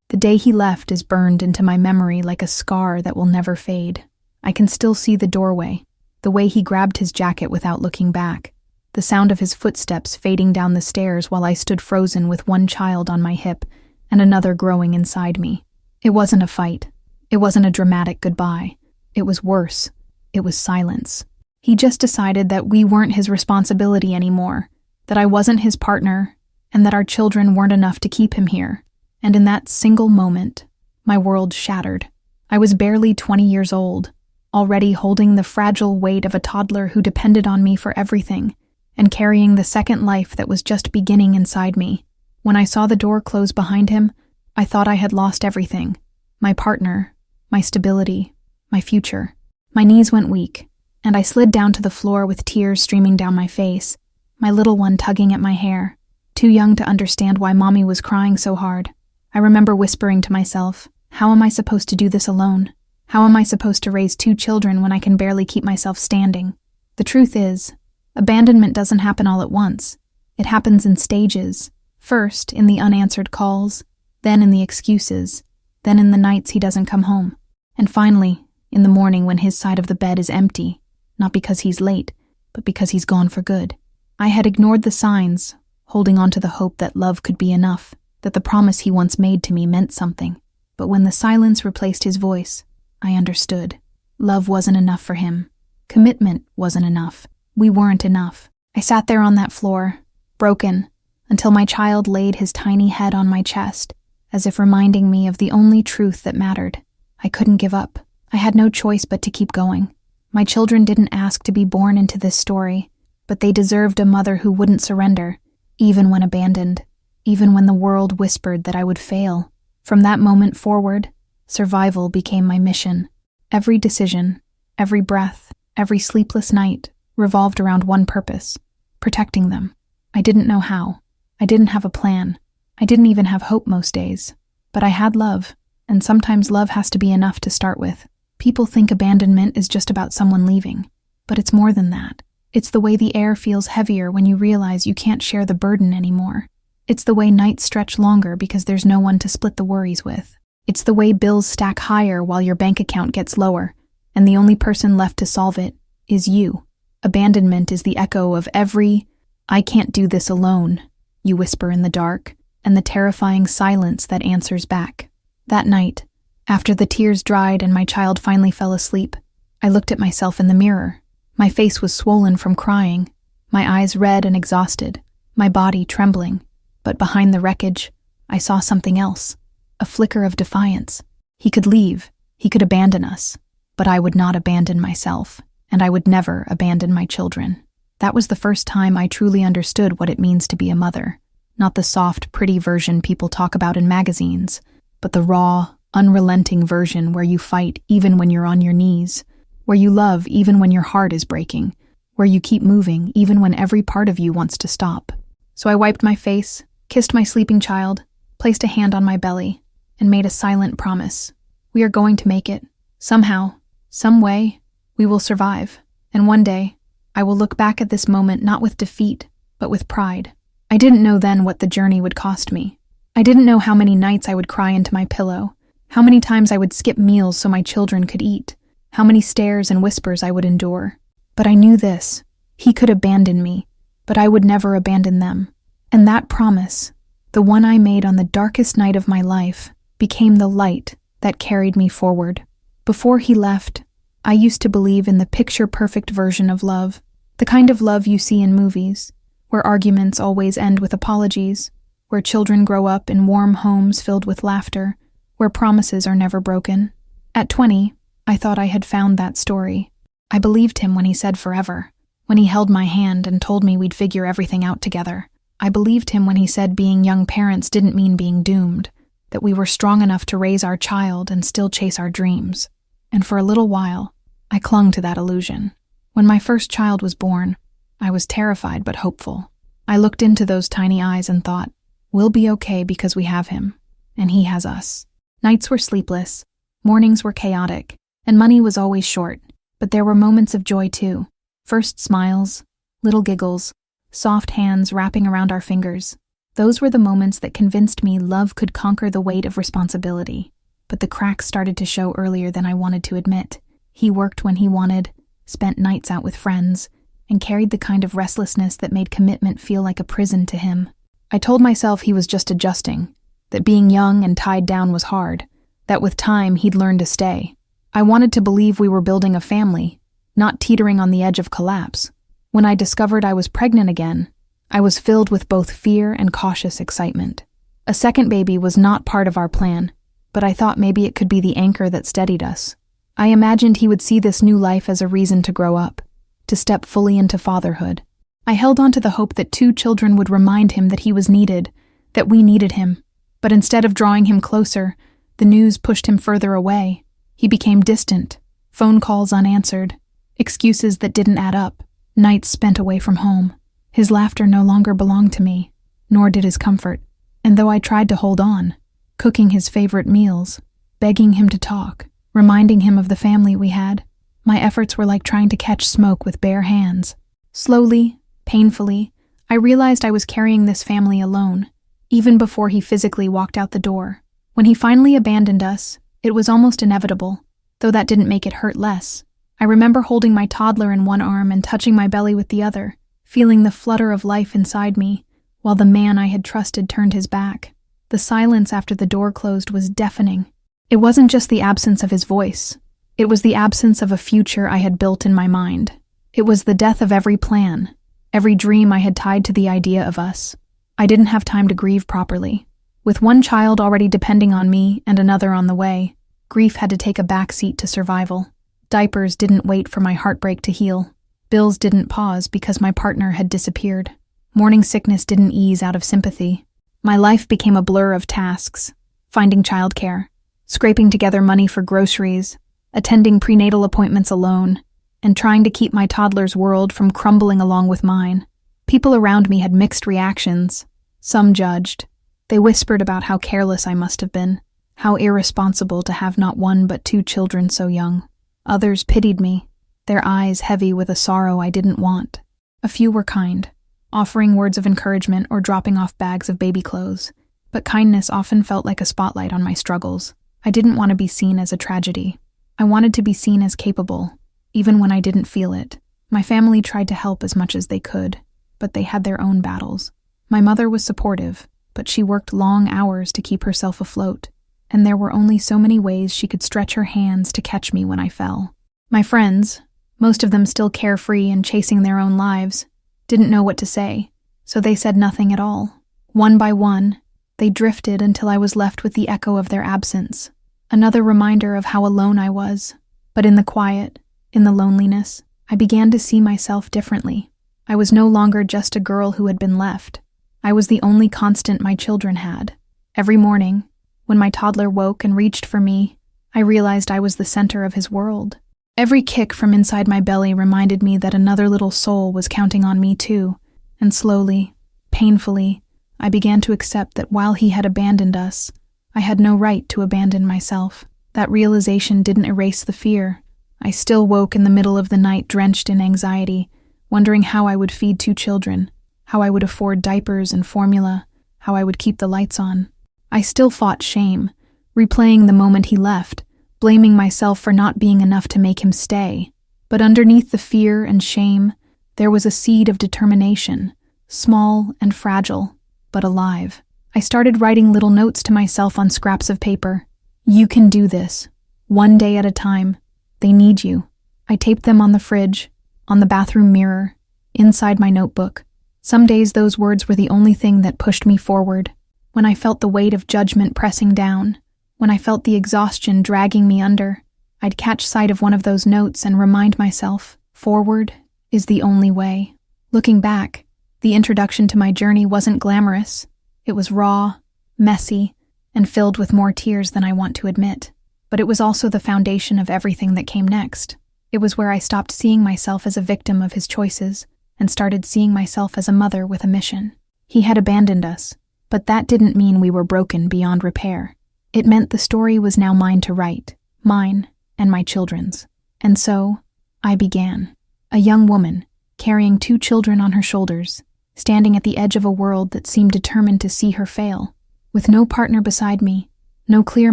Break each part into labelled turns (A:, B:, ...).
A: The day he left is burned into my memory like a scar that will never fade. I can still see the doorway, the way he grabbed his jacket without looking back, the sound of his footsteps fading down the stairs while I stood frozen with one child on my hip and another growing inside me. It wasn't a fight. It wasn't a dramatic goodbye. It was worse. It was silence. He just decided that we weren't his responsibility anymore, that I wasn't his partner, and that our children weren't enough to keep him here. And in that single moment, my world shattered. I was barely 20 years old, already holding the fragile weight of a toddler who depended on me for everything, and carrying the second life that was just beginning inside me. When I saw the door close behind him, I thought I had lost everything. My partner, my stability, my future. My knees went weak, and I slid down to the floor with tears streaming down my face, my little one tugging at my hair, too young to understand why Mommy was crying so hard. I remember whispering to myself, how am I supposed to do this alone? How am I supposed to raise 2 children when I can barely keep myself standing? The truth is, abandonment doesn't happen all at once. It happens in stages. First, in the unanswered calls, then in the excuses, then in the nights he doesn't come home, and finally, in the morning when his side of the bed is empty, not because he's late, but because he's gone for good. I had ignored the signs, holding on to the hope that love could be enough, that the promise he once made to me meant something. But when the silence replaced his voice, I understood. Love wasn't enough for him. Commitment wasn't enough. We weren't enough. I sat there on that floor, broken, until my child laid his tiny head on my chest, as if reminding me of the only truth that mattered. I couldn't give up. I had no choice but to keep going. My children didn't ask to be born into this story, but they deserved a mother who wouldn't surrender, even when abandoned, even when the world whispered that I would fail. From that moment forward, survival became my mission. Every decision, every breath, every sleepless night revolved around one purpose: protecting them. I didn't know how. I didn't have a plan. I didn't even have hope most days. But I had love, and sometimes love has to be enough to start with. People think abandonment is just about someone leaving, but it's more than that. It's the way the air feels heavier when you realize you can't share the burden anymore. It's the way nights stretch longer because there's no one to split the worries with. It's the way bills stack higher while your bank account gets lower, and the only person left to solve it is you. Abandonment is the echo of every "I can't do this alone" you whisper in the dark, and the terrifying silence that answers back. That night, after the tears dried and my child finally fell asleep, I looked at myself in the mirror. My face was swollen from crying, my eyes red and exhausted, my body trembling. But behind the wreckage, I saw something else, a flicker of defiance. He could leave, he could abandon us, but I would not abandon myself, and I would never abandon my children. That was the first time I truly understood what it means to be a mother. Not the soft, pretty version people talk about in magazines, but the raw, unrelenting version where you fight even when you're on your knees, where you love even when your heart is breaking, where you keep moving even when every part of you wants to stop. So I wiped my face, kissed my sleeping child, placed a hand on my belly, and made a silent promise. We are going to make it. Somehow, some way, we will survive. And one day, I will look back at this moment not with defeat, but with pride. I didn't know then what the journey would cost me. I didn't know how many nights I would cry into my pillow, how many times I would skip meals so my children could eat, how many stares and whispers I would endure. But I knew this: he could abandon me, but I would never abandon them. And that promise, the one I made on the darkest night of my life, became the light that carried me forward. Before he left, I used to believe in the picture-perfect version of love, the kind of love you see in movies, where arguments always end with apologies, where children grow up in warm homes filled with laughter, where promises are never broken. At 20, I thought I had found that story. I believed him when he said forever, when he held my hand and told me we'd figure everything out together. I believed him when he said being young parents didn't mean being doomed, that we were strong enough to raise our child and still chase our dreams. And for a little while, I clung to that illusion. When my first child was born, I was terrified but hopeful. I looked into those tiny eyes and thought, we'll be okay because we have him, and he has us. Nights were sleepless, mornings were chaotic, and money was always short, but there were moments of joy too. First smiles, little giggles, soft hands wrapping around our fingers. Those were the moments that convinced me love could conquer the weight of responsibility. But the cracks started to show earlier than I wanted to admit. He worked when he wanted, spent nights out with friends, and carried the kind of restlessness that made commitment feel like a prison to him. I told myself he was just adjusting, that being young and tied down was hard, that with time he'd learn to stay. I wanted to believe we were building a family, not teetering on the edge of collapse. When I discovered I was pregnant again, I was filled with both fear and cautious excitement. A second baby was not part of our plan, but I thought maybe it could be the anchor that steadied us. I imagined he would see this new life as a reason to grow up, to step fully into fatherhood. I held on to the hope that 2 children would remind him that he was needed, that we needed him. But instead of drawing him closer, the news pushed him further away. He became distant, phone calls unanswered, excuses that didn't add up, nights spent away from home. His laughter no longer belonged to me, nor did his comfort. And though I tried to hold on, cooking his favorite meals, begging him to talk, reminding him of the family we had, my efforts were like trying to catch smoke with bare hands. Slowly, painfully, I realized I was carrying this family alone, even before he physically walked out the door. When he finally abandoned us, it was almost inevitable, though that didn't make it hurt less. I remember holding my toddler in one arm and touching my belly with the other, feeling the flutter of life inside me, while the man I had trusted turned his back. The silence after the door closed was deafening. It wasn't just the absence of his voice. It was the absence of a future I had built in my mind. It was the death of every plan, every dream I had tied to the idea of us. I didn't have time to grieve properly. With one child already depending on me and another on the way, grief had to take a backseat to survival. Diapers didn't wait for my heartbreak to heal. Bills didn't pause because my partner had disappeared. Morning sickness didn't ease out of sympathy. My life became a blur of tasks: finding childcare, scraping together money for groceries, attending prenatal appointments alone, and trying to keep my toddler's world from crumbling along with mine. People around me had mixed reactions. Some judged. They whispered about how careless I must have been, how irresponsible to have not 1 but 2 children so young. Others pitied me, their eyes heavy with a sorrow I didn't want. A few were kind, offering words of encouragement or dropping off bags of baby clothes, but kindness often felt like a spotlight on my struggles. I didn't want to be seen as a tragedy. I wanted to be seen as capable, even when I didn't feel it. My family tried to help as much as they could, but they had their own battles. My mother was supportive, but she worked long hours to keep herself afloat, and there were only so many ways she could stretch her hands to catch me when I fell. My friends, most of them still carefree and chasing their own lives, didn't know what to say, so they said nothing at all. One by one, they drifted until I was left with the echo of their absence, another reminder of how alone I was. But in the quiet, in the loneliness, I began to see myself differently. I was no longer just a girl who had been left. I was the only constant my children had. Every morning, when my toddler woke and reached for me, I realized I was the center of his world. Every kick from inside my belly reminded me that another little soul was counting on me too, and slowly, painfully, I began to accept that while he had abandoned us, I had no right to abandon myself. That realization didn't erase the fear. I still woke in the middle of the night drenched in anxiety, wondering how I would feed 2 children, how I would afford diapers and formula, how I would keep the lights on. I still fought shame, replaying the moment he left, blaming myself for not being enough to make him stay. But underneath the fear and shame, there was a seed of determination, small and fragile, but alive. I started writing little notes to myself on scraps of paper. You can do this, one day at a time. They need you. I taped them on the fridge, on the bathroom mirror, inside my notebook. Some days those words were the only thing that pushed me forward. When I felt the weight of judgment pressing down, when I felt the exhaustion dragging me under, I'd catch sight of one of those notes and remind myself, forward is the only way. Looking back, the introduction to my journey wasn't glamorous. It was raw, messy, and filled with more tears than I want to admit. But it was also the foundation of everything that came next. It was where I stopped seeing myself as a victim of his choices and started seeing myself as a mother with a mission. He had abandoned us, but that didn't mean we were broken beyond repair. It meant the story was now mine to write, mine and my children's. And so, I began. A young woman, carrying 2 children on her shoulders, standing at the edge of a world that seemed determined to see her fail. With no partner beside me, no clear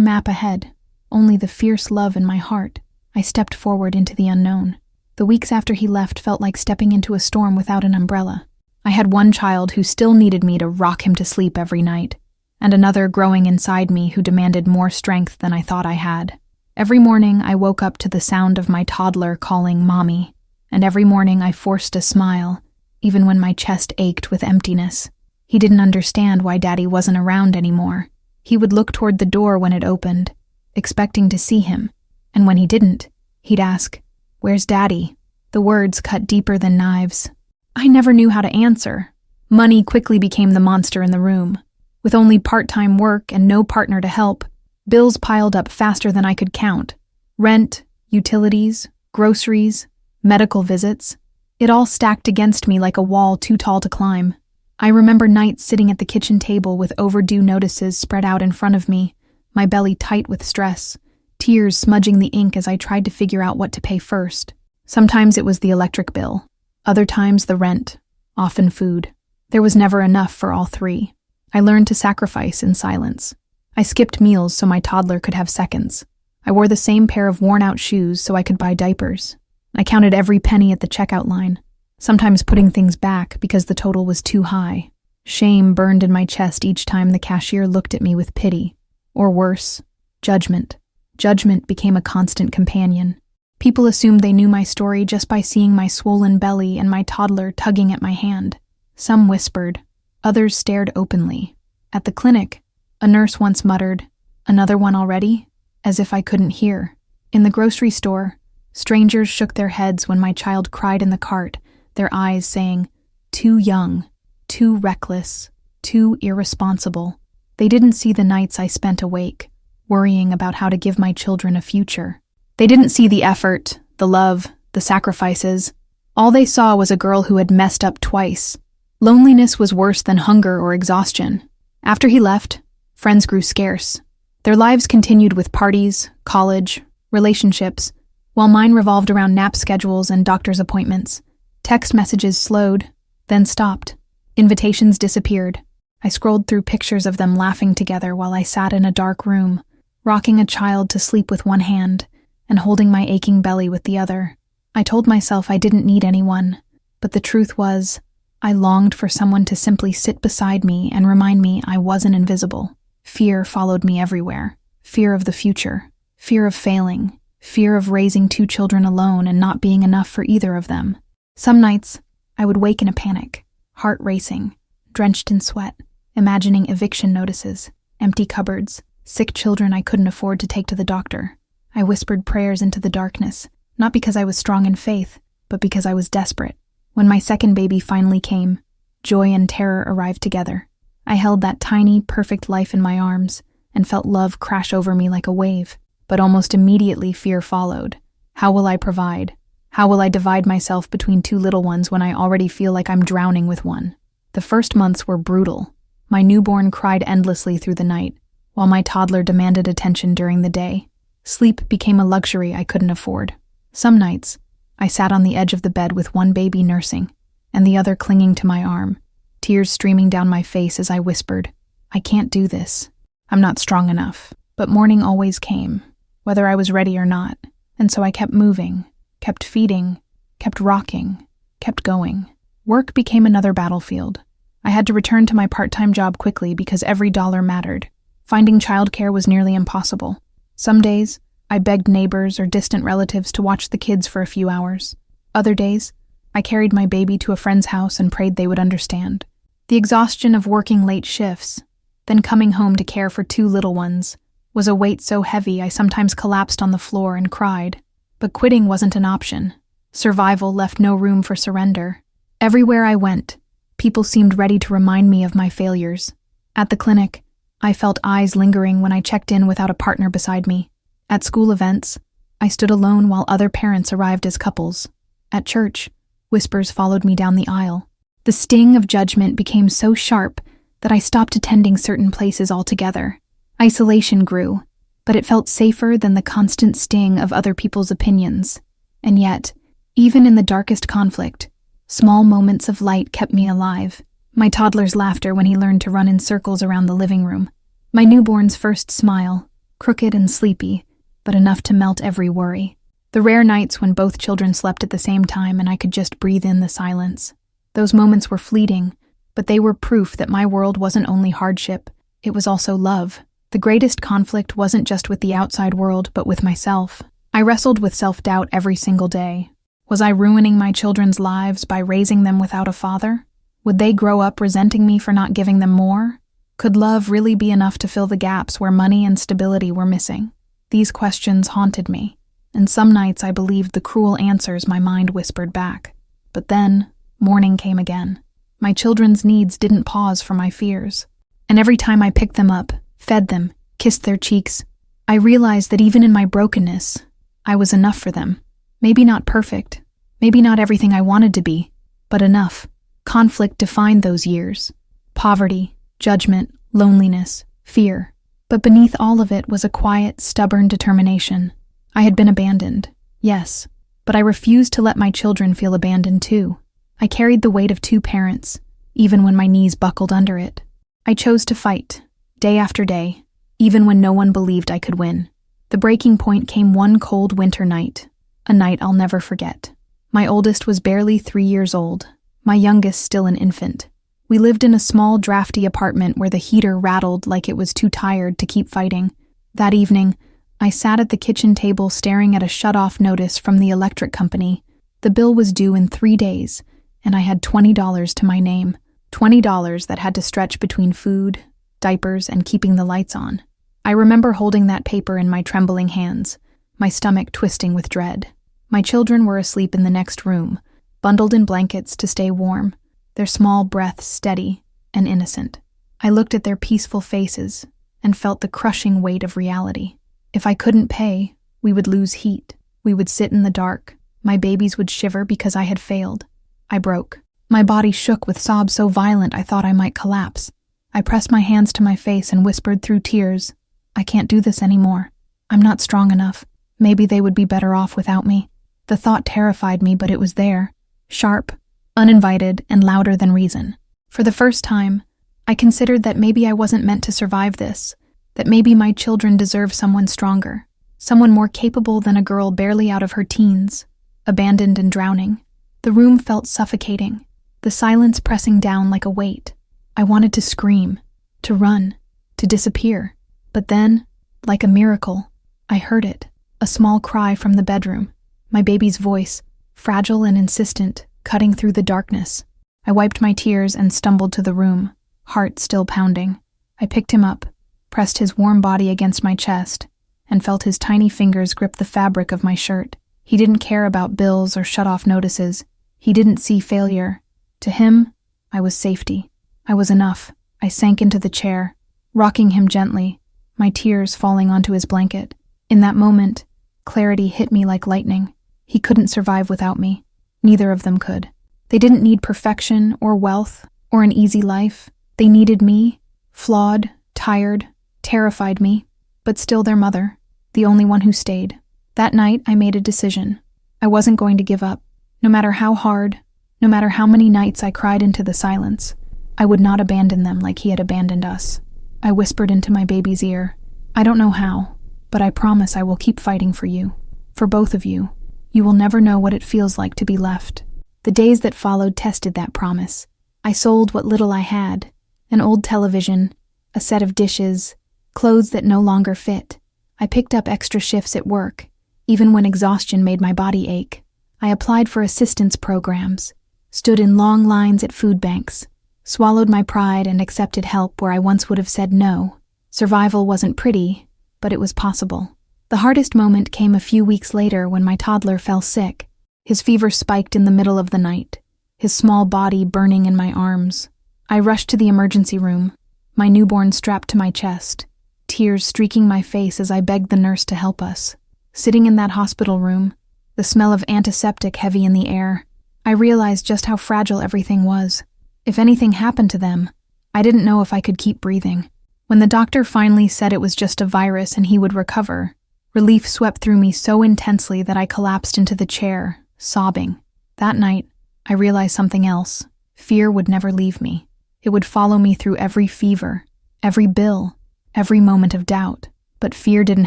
A: map ahead, only the fierce love in my heart, I stepped forward into the unknown. The weeks after he left felt like stepping into a storm without an umbrella. I had one child who still needed me to rock him to sleep every night, and another growing inside me who demanded more strength than I thought I had. Every morning I woke up to the sound of my toddler calling Mommy, and every morning I forced a smile, even when my chest ached with emptiness. He didn't understand why Daddy wasn't around anymore. He would look toward the door when it opened, expecting to see him, and when he didn't, he'd ask, "Where's Daddy?" The words cut deeper than knives. I never knew how to answer. Money quickly became the monster in the room. With only part-time work and no partner to help, bills piled up faster than I could count. Rent, utilities, groceries, medical visits. It all stacked against me like a wall too tall to climb. I remember nights sitting at the kitchen table with overdue notices spread out in front of me, my belly tight with stress, tears smudging the ink as I tried to figure out what to pay first. Sometimes it was the electric bill, other times the rent, often food. There was never enough for all three. I learned to sacrifice in silence. I skipped meals so my toddler could have seconds. I wore the same pair of worn-out shoes so I could buy diapers. I counted every penny at the checkout line, sometimes putting things back because the total was too high. Shame burned in my chest each time the cashier looked at me with pity. Or worse, judgment. Judgment became a constant companion. People assumed they knew my story just by seeing my swollen belly and my toddler tugging at my hand. Some whispered, others stared openly. At the clinic, a nurse once muttered, "Another one already?" as if I couldn't hear. In the grocery store, strangers shook their heads when my child cried in the cart, their eyes saying, "Too young, too reckless, too irresponsible." They didn't see the nights I spent awake, worrying about how to give my children a future. They didn't see the effort, the love, the sacrifices. All they saw was a girl who had messed up twice. Loneliness was worse than hunger or exhaustion. After he left, friends grew scarce. Their lives continued with parties, college, relationships, while mine revolved around nap schedules and doctor's appointments. Text messages slowed, then stopped. Invitations disappeared. I scrolled through pictures of them laughing together while I sat in a dark room, rocking a child to sleep with one hand and holding my aching belly with the other. I told myself I didn't need anyone, but the truth was, I longed for someone to simply sit beside me and remind me I wasn't invisible. Fear followed me everywhere. Fear of the future, fear of failing, fear of raising 2 children alone and not being enough for either of them. Some nights, I would wake in a panic, heart racing, drenched in sweat, imagining eviction notices, empty cupboards, sick children I couldn't afford to take to the doctor. I whispered prayers into the darkness, not because I was strong in faith, but because I was desperate. When my second baby finally came, joy and terror arrived together. I held that tiny, perfect life in my arms and felt love crash over me like a wave. But almost immediately fear followed. How will I provide? How will I divide myself between 2 little ones when I already feel like I'm drowning with one? The first months were brutal. My newborn cried endlessly through the night, while my toddler demanded attention during the day. Sleep became a luxury I couldn't afford. Some nights, I sat on the edge of the bed with one baby nursing, and the other clinging to my arm, tears streaming down my face as I whispered, "I can't do this. I'm not strong enough." But morning always came, whether I was ready or not, and so I kept moving, kept feeding, kept rocking, kept going. Work became another battlefield. I had to return to my part-time job quickly because every dollar mattered. Finding childcare was nearly impossible. Some days, I begged neighbors or distant relatives to watch the kids for a few hours. Other days, I carried my baby to a friend's house and prayed they would understand. The exhaustion of working late shifts, then coming home to care for 2 little ones, was a weight so heavy I sometimes collapsed on the floor and cried. But quitting wasn't an option. Survival left no room for surrender. Everywhere I went, people seemed ready to remind me of my failures. At the clinic, I felt eyes lingering when I checked in without a partner beside me. At school events, I stood alone while other parents arrived as couples. At church, whispers followed me down the aisle. The sting of judgment became so sharp that I stopped attending certain places altogether. Isolation grew, but it felt safer than the constant sting of other people's opinions. And yet, even in the darkest conflict, small moments of light kept me alive. My toddler's laughter when he learned to run in circles around the living room. My newborn's first smile, crooked and sleepy, but enough to melt every worry. The rare nights when both children slept at the same time and I could just breathe in the silence. Those moments were fleeting, but they were proof that my world wasn't only hardship, it was also love. The greatest conflict wasn't just with the outside world, but with myself. I wrestled with self-doubt every single day. Was I ruining my children's lives by raising them without a father? Would they grow up resenting me for not giving them more? Could love really be enough to fill the gaps where money and stability were missing? These questions haunted me, and some nights I believed the cruel answers my mind whispered back. But then, morning came again. My children's needs didn't pause for my fears. And every time I picked them up, fed them, kissed their cheeks, I realized that even in my brokenness, I was enough for them. Maybe not perfect, maybe not everything I wanted to be, but enough. Conflict defined those years. Poverty, judgment, loneliness, fear. But beneath all of it was a quiet, stubborn determination. I had been abandoned, yes, but I refused to let my children feel abandoned too. I carried the weight of two parents, even when my knees buckled under it. I chose to fight, day after day, even when no one believed I could win. The breaking point came one cold winter night, a night I'll never forget. My oldest was barely 3 years old, my youngest still an infant. We lived in a small, drafty apartment where the heater rattled like it was too tired to keep fighting. That evening, I sat at the kitchen table staring at a shut-off notice from the electric company. The bill was due in 3 days, and I had $20 to my name. $20 that had to stretch between food, diapers, and keeping the lights on. I remember holding that paper in my trembling hands, my stomach twisting with dread. My children were asleep in the next room, bundled in blankets to stay warm, their small breaths steady and innocent. I looked at their peaceful faces and felt the crushing weight of reality. If I couldn't pay, we would lose heat. We would sit in the dark. My babies would shiver because I had failed. I broke. My body shook with sobs so violent I thought I might collapse. I pressed my hands to my face and whispered through tears, "I can't do this anymore. I'm not strong enough. Maybe they would be better off without me." The thought terrified me, but it was there, sharp, uninvited, and louder than reason. For the first time, I considered that maybe I wasn't meant to survive this, that maybe my children deserve someone stronger, someone more capable than a girl barely out of her teens, abandoned and drowning. The room felt suffocating, the silence pressing down like a weight. I wanted to scream, to run, to disappear. But then, like a miracle, I heard it, a small cry from the bedroom, my baby's voice, fragile and insistent, cutting through the darkness. I wiped my tears and stumbled to the room, heart still pounding. I picked him up, pressed his warm body against my chest, and felt his tiny fingers grip the fabric of my shirt. He didn't care about bills or shut-off notices. He didn't see failure. To him, I was safety. I was enough. I sank into the chair, rocking him gently, my tears falling onto his blanket. In that moment, clarity hit me like lightning. He couldn't survive without me. Neither of them could. They didn't need perfection or wealth or an easy life. They needed me, flawed, tired, terrified me, but still their mother, the only one who stayed. That night, I made a decision. I wasn't going to give up. No matter how hard, no matter how many nights I cried into the silence, I would not abandon them like he had abandoned us. I whispered into my baby's ear, "I don't know how, but I promise I will keep fighting for you. For both of you. You will never know what it feels like to be left." The days that followed tested that promise. I sold what little I had, an old television, a set of dishes, clothes that no longer fit. I picked up extra shifts at work, even when exhaustion made my body ache. I applied for assistance programs, stood in long lines at food banks, swallowed my pride and accepted help where I once would have said no. Survival wasn't pretty, but it was possible. The hardest moment came a few weeks later when my toddler fell sick. His fever spiked in the middle of the night, his small body burning in my arms. I rushed to the emergency room, my newborn strapped to my chest, tears streaking my face as I begged the nurse to help us. Sitting in that hospital room, the smell of antiseptic heavy in the air, I realized just how fragile everything was. If anything happened to them, I didn't know if I could keep breathing. When the doctor finally said it was just a virus and he would recover, relief swept through me so intensely that I collapsed into the chair, sobbing. That night, I realized something else. Fear would never leave me. It would follow me through every fever, every bill, every moment of doubt. But fear didn't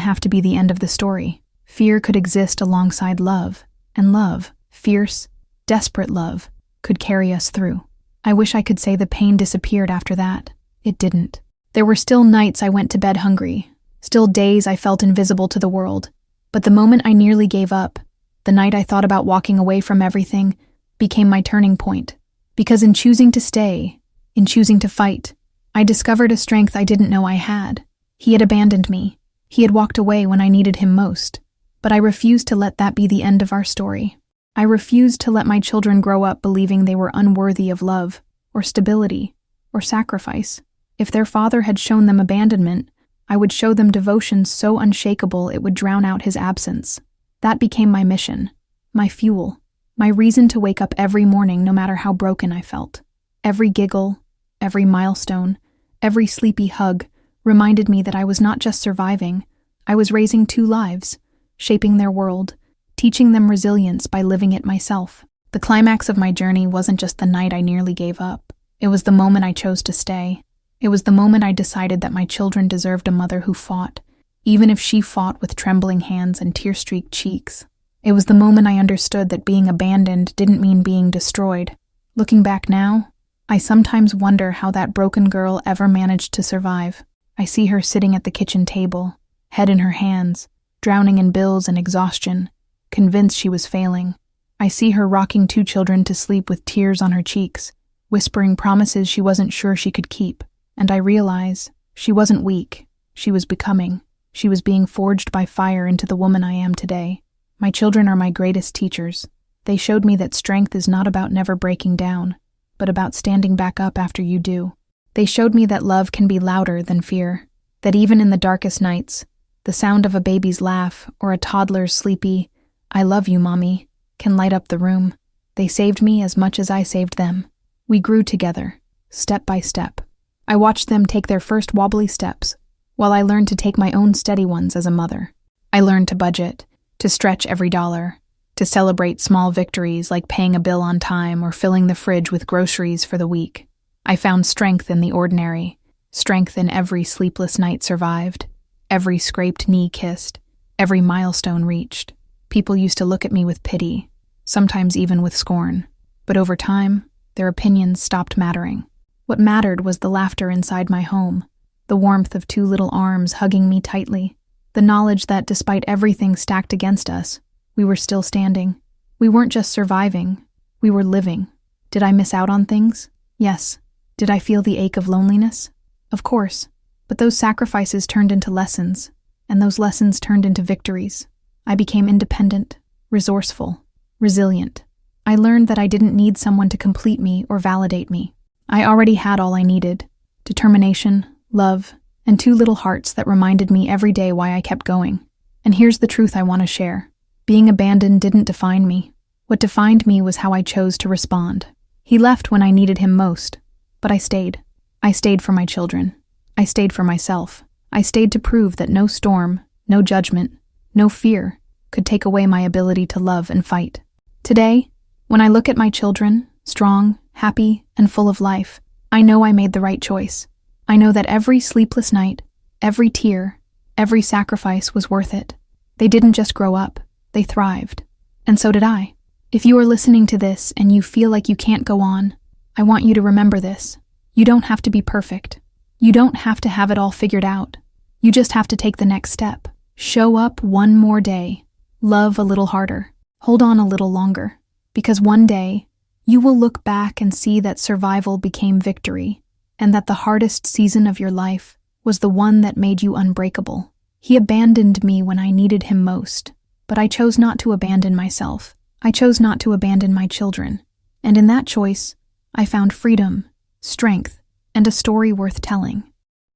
A: have to be the end of the story. Fear could exist alongside love, and love, fierce, desperate love, could carry us through. I wish I could say the pain disappeared after that. It didn't. There were still nights I went to bed hungry, still days I felt invisible to the world. But the moment I nearly gave up, the night I thought about walking away from everything, became my turning point. Because in choosing to stay, in choosing to fight, I discovered a strength I didn't know I had. He had abandoned me. He had walked away when I needed him most. But I refused to let that be the end of our story. I refused to let my children grow up believing they were unworthy of love, or stability, or sacrifice. If their father had shown them abandonment, I would show them devotion so unshakable it would drown out his absence. That became my mission, my fuel, my reason to wake up every morning no matter how broken I felt. Every giggle, every milestone, every sleepy hug reminded me that I was not just surviving, I was raising 2 lives, shaping their world, teaching them resilience by living it myself. The climax of my journey wasn't just the night I nearly gave up. It was the moment I chose to stay. It was the moment I decided that my children deserved a mother who fought, even if she fought with trembling hands and tear-streaked cheeks. It was the moment I understood that being abandoned didn't mean being destroyed. Looking back now, I sometimes wonder how that broken girl ever managed to survive. I see her sitting at the kitchen table, head in her hands, drowning in bills and exhaustion, convinced she was failing. I see her rocking 2 children to sleep with tears on her cheeks, whispering promises she wasn't sure she could keep. And I realize she wasn't weak. She was becoming. She was being forged by fire into the woman I am today. My children are my greatest teachers. They showed me that strength is not about never breaking down, but about standing back up after you do. They showed me that love can be louder than fear, that even in the darkest nights, the sound of a baby's laugh or a toddler's sleepy, "I love you, Mommy," can light up the room. They saved me as much as I saved them. We grew together, step by step. I watched them take their first wobbly steps, while I learned to take my own steady ones as a mother. I learned to budget, to stretch every dollar, to celebrate small victories like paying a bill on time or filling the fridge with groceries for the week. I found strength in the ordinary, strength in every sleepless night survived, every scraped knee kissed, every milestone reached. People used to look at me with pity, sometimes even with scorn. But over time, their opinions stopped mattering. What mattered was the laughter inside my home, the warmth of 2 little arms hugging me tightly, the knowledge that despite everything stacked against us, we were still standing. We weren't just surviving, we were living. Did I miss out on things? Yes. Did I feel the ache of loneliness? Of course. But those sacrifices turned into lessons, and those lessons turned into victories. I became independent, resourceful, resilient. I learned that I didn't need someone to complete me or validate me. I already had all I needed: determination, love, and 2 little hearts that reminded me every day why I kept going. And here's the truth I want to share. Being abandoned didn't define me. What defined me was how I chose to respond. He left when I needed him most, but I stayed. I stayed for my children. I stayed for myself. I stayed to prove that no storm, no judgment, no fear could take away my ability to love and fight. Today, when I look at my children, strong, happy, and full of life, I know I made the right choice. I know that every sleepless night, every tear, every sacrifice was worth it. They didn't just grow up, they thrived. And so did I. If you are listening to this and you feel like you can't go on, I want you to remember this. You don't have to be perfect. You don't have to have it all figured out. You just have to take the next step. Show up one more day. Love a little harder. Hold on a little longer. Because one day, you will look back and see that survival became victory, and that the hardest season of your life was the one that made you unbreakable. He abandoned me when I needed him most, but I chose not to abandon myself. I chose not to abandon my children. And in that choice, I found freedom, strength, and a story worth telling.